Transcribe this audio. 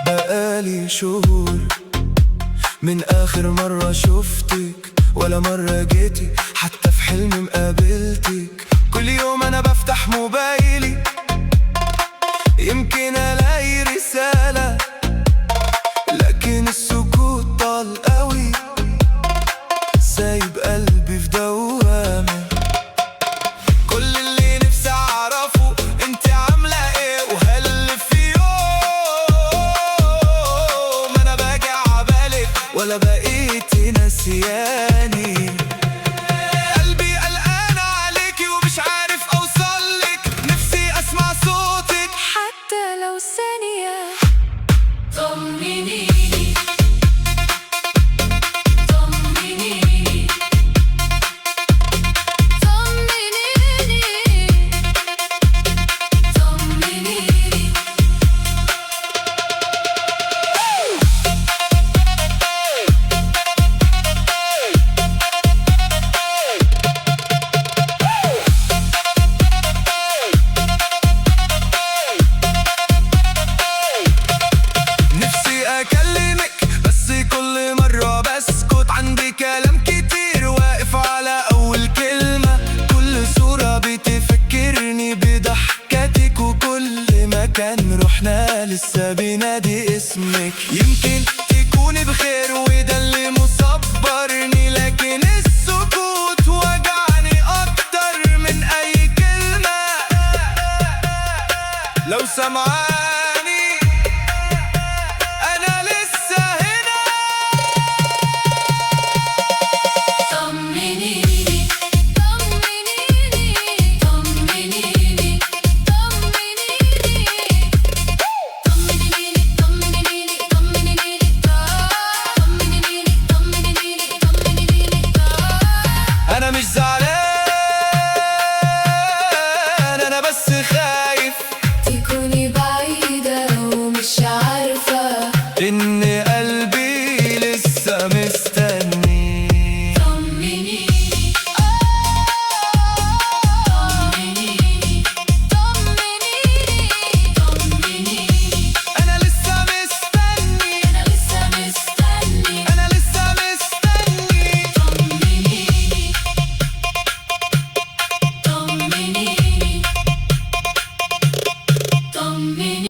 بقالي شهور من آخر مرة شفتك، ولا مرة جيتي حتى في حلمي مقابلتك. كل يوم أنا بفتح موبايلي يمكن ألاقي رسالة، لكن السكوت طال قوي سايب قلبي في دوامة. كل اللي نفسي أعرفه انت عاملة ايه، وهل في يوم أنا باجي عبالك ولا بقيتي ناسياني. قلبي قلقان عليكي ومش عارف أوصلك، نفسي أسمع صوتك حتى لو ثانية. طمنيني طمنيني طمنيني طمنيني. نفسي أكلمك بس كل مرة بسكت، عندي كلام كتير واقف على أول كلمة. كل صورة بتفكرني بضحكتك، وكل مكان رحنا لسه بينادي اسمك. يمكن تكوني بخير وده اللي مصبرني، لكن السكوت وجعني أكتر من أي كلمة. لو سمعت